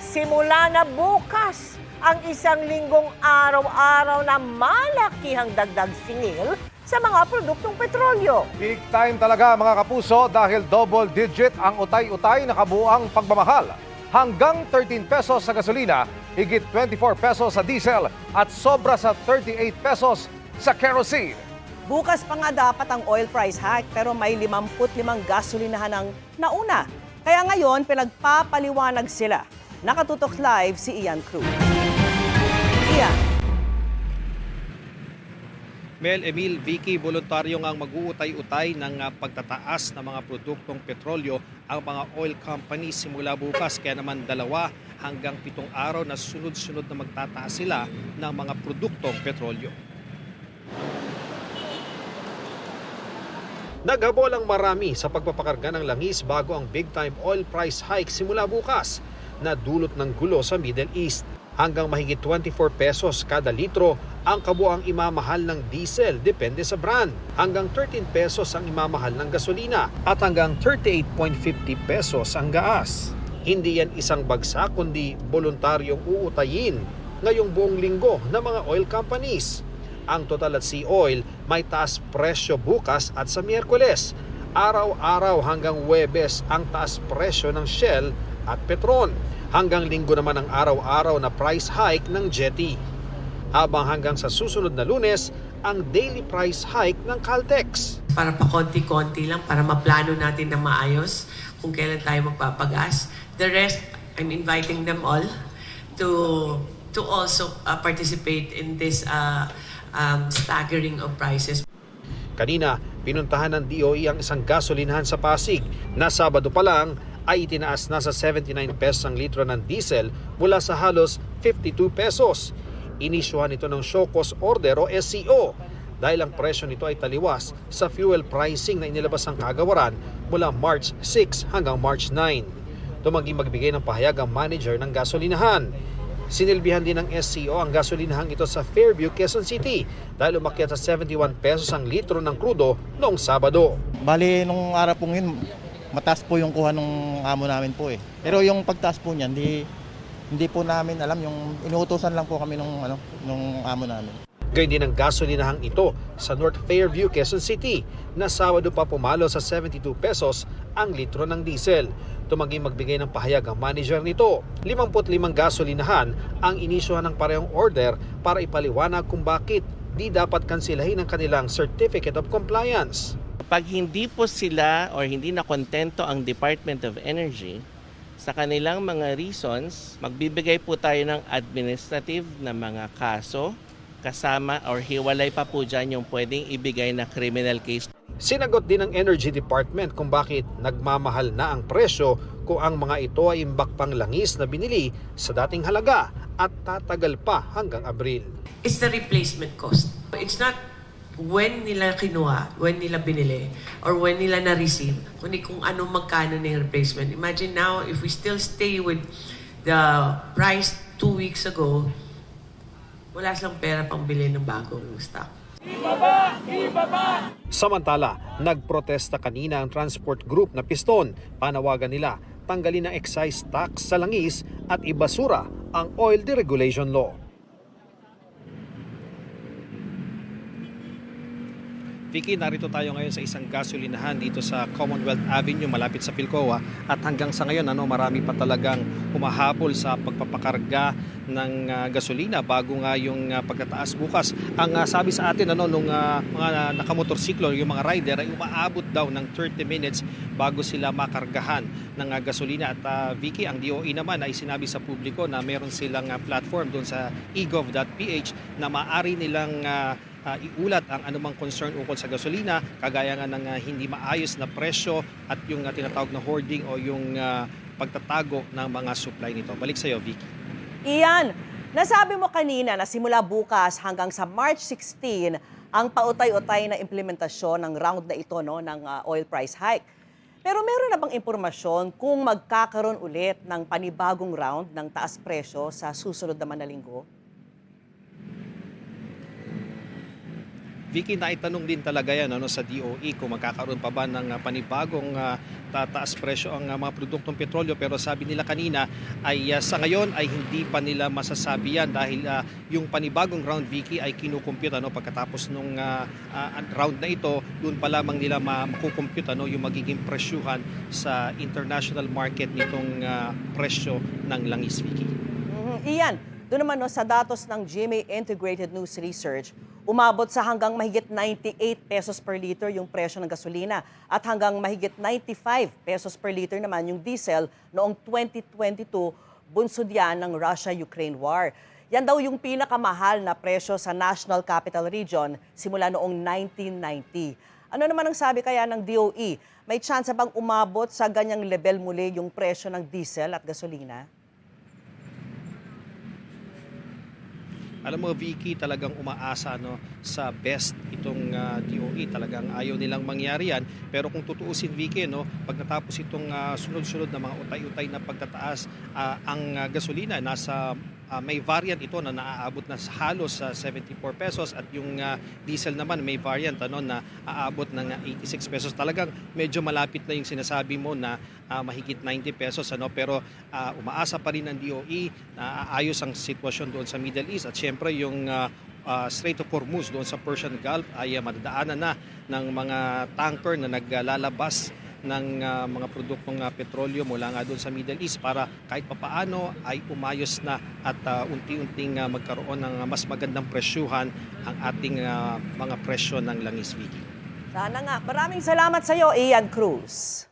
Simula na bukas ang isang linggong araw-araw na malakihang dagdag singil sa mga produktong petrolyo. Big time talaga mga kapuso dahil double digit ang utay-utay na kabuang pagmamahal. Hanggang 13 pesos sa gasolina, higit 24 pesos sa diesel at sobra sa 38 pesos sa kerosene. Bukas pa nga dapat ang oil price hike pero may 55 gasolinahan ang nauna. Kaya ngayon pinagpapaliwanag sila. Nakatutok live si Ian Cruz. Ian. Mel, Emil, Vicky, voluntaryo ang mag-uutay-utay ng pagtataas ng mga produktong petrolyo ang mga oil companies simula bukas. Kaya naman 2 hanggang 7 araw na sunod-sunod na magtataas sila ng mga produktong petrolyo. Naghabol ang marami sa pagpapakarga ng langis bago ang big-time oil price hike simula bukas na dulot ng gulo sa Middle East. Hanggang mahigit 24 pesos kada litro ang kabuang imamahal ng diesel depende sa brand. Hanggang 13 pesos ang imamahal ng gasolina at hanggang 38.50 pesos ang gas. Hindi yan isang bagsak kundi voluntaryong uutayin ngayong buong linggo ng mga oil companies. Ang Total at Sea Oil may taas presyo bukas at sa Miyerkules. Araw-araw hanggang Huwebes ang taas presyo ng Shell at Petron. Hanggang Linggo naman ang araw-araw na price hike ng Jetty. Habang hanggang sa susunod na Lunes, ang daily price hike ng Caltex. Para pa konti-konti lang, para maplano natin na maayos kung kailan tayo magpapagas. The rest, I'm inviting them all to also participate in this staggering of prices. Kanina, pinuntahan ng DOE ang isang gasolinahan sa Pasig na Sabado pa lang ay itinaas na sa 79 pesos ang litro ng diesel mula sa halos 52 pesos. Inisyuhan ito ng show cause order o SCO dahil ang presyo nito ay taliwas sa fuel pricing na inilabas ng kagawaran mula March 6 hanggang March 9. Tumanggi magbigay ng pahayag ang manager ng gasolinahan. Sinilbihan din ng SCO ang gasolinahang ito sa Fairview, Quezon City dahil umakyat sa 71 pesos ang litro ng krudo noong Sabado. Bali, nung araw pong yun, mataas po yung kuha ng amo namin po eh. Pero yung pagtaas po niyan, hindi po namin alam. Yung inuutosan lang po kami nung amo namin. Gayun din ang gasolinahang ito sa North Fairview, Quezon City na Sabado pa pumalo sa 72 pesos ang litro ng diesel. Tumanggi magbigay ng pahayag ang manager nito. 55 gasolinahan ang inisyuhan ng parehong order para ipaliwanag kung bakit di dapat kansilahin ang kanilang Certificate of Compliance. Pag hindi po sila or hindi na kontento ang Department of Energy sa kanilang mga reasons, magbibigay po tayo ng administrative na mga kaso kasama or hiwalay pa po dyan yung pwedeng ibigay na criminal case. Sinagot din ng Energy Department kung bakit nagmamahal na ang presyo kung ang mga ito ay imbak pang langis na binili sa dating halaga at tatagal pa hanggang Abril. It's the replacement cost. It's not when nila kinuha, when nila binili, or when nila na-receive, kundi kung anong magkano na yung replacement. Imagine now, if we still stay with the price 2 weeks ago, wala silang pera pang bili ng bagong stock. Samantala, nagprotesta kanina ang transport group na Piston. Panawagan nila tanggalin ang excise tax sa langis at ibasura ang oil deregulation law. Vicky, narito tayo ngayon sa isang gasolinahan dito sa Commonwealth Avenue malapit sa Pilcoa at hanggang sa ngayon marami pa talagang humahabol sa pagpapakarga ng gasolina bago nga yung pagtataas bukas. Ang sabi sa atin nung mga nakamotorsiklo, yung mga rider ay umaabot daw ng 30 minutes bago sila makargahan ng gasolina. At Vicky, ang DOE naman ay sinabi sa publiko na meron silang platform doon sa egov.ph na maaari nilang iulat ang anumang concern ukol sa gasolina, kagaya nga ng hindi maayos na presyo at yung tinatawag na hoarding o yung pagtatago ng mga supply nito. Balik sa iyo, Vicky. Ian, nasabi mo kanina na simula bukas hanggang sa March 16 ang pautay-utay na implementasyon ng round na ito ng oil price hike. Pero meron na bang impormasyon kung magkakaroon ulit ng panibagong round ng taas presyo sa susunod naman na linggo? Vicky, naitanong din talaga yan sa DOE kung magkakaroon pa ba ng panibagong tataas presyo ang mga produktong petrolyo, pero sabi nila kanina ay sa ngayon ay hindi pa nila masasabi yan dahil yung panibagong round, Vicky, ay kinukumpute pagkatapos nung round na ito, doon pa lamang nila makukumpute yung magiging presyuhan sa international market nitong presyo ng langis, Vicky. Iyan, doon naman sa datos ng GMA Integrated News Research, umabot sa hanggang mahigit 98 pesos per liter yung presyo ng gasolina at hanggang mahigit 95 pesos per liter naman yung diesel noong 2022, bunsod yan ng Russia-Ukraine war. Yan daw yung pinakamahal na presyo sa National Capital Region simula noong 1990. Ano naman ang sabi kaya ng DOE? May chance bang umabot sa ganyang level muli yung presyo ng diesel at gasolina? Alam mo, Vicky, talagang umaasa sa best itong DOE. Talagang ayaw nilang mangyari yan. Pero kung tutuusin, Vicky, pag natapos itong sunod-sunod na mga utay-utay na pagtataas, ang gasolina nasa may variant ito na naaabot na halos sa 74 pesos at yung diesel naman may variant na aabot ng 86 pesos. Talagang medyo malapit na yung sinasabi mo na mahigit 90 pesos pero umaasa pa rin ang DOE na aayos ang sitwasyon doon sa Middle East at syempre yung Strait of Hormuz doon sa Persian Gulf ay madadaanan na ng mga tanker na naglalabas ng mga produktong petrolyo mula nga doon sa Middle East para kahit papaano ay umayos na at unti-unting magkaroon ng mas magandang presyuhan ang ating mga presyo ng langis, Vicky. Sana nga. Maraming salamat sa iyo, Ian Cruz.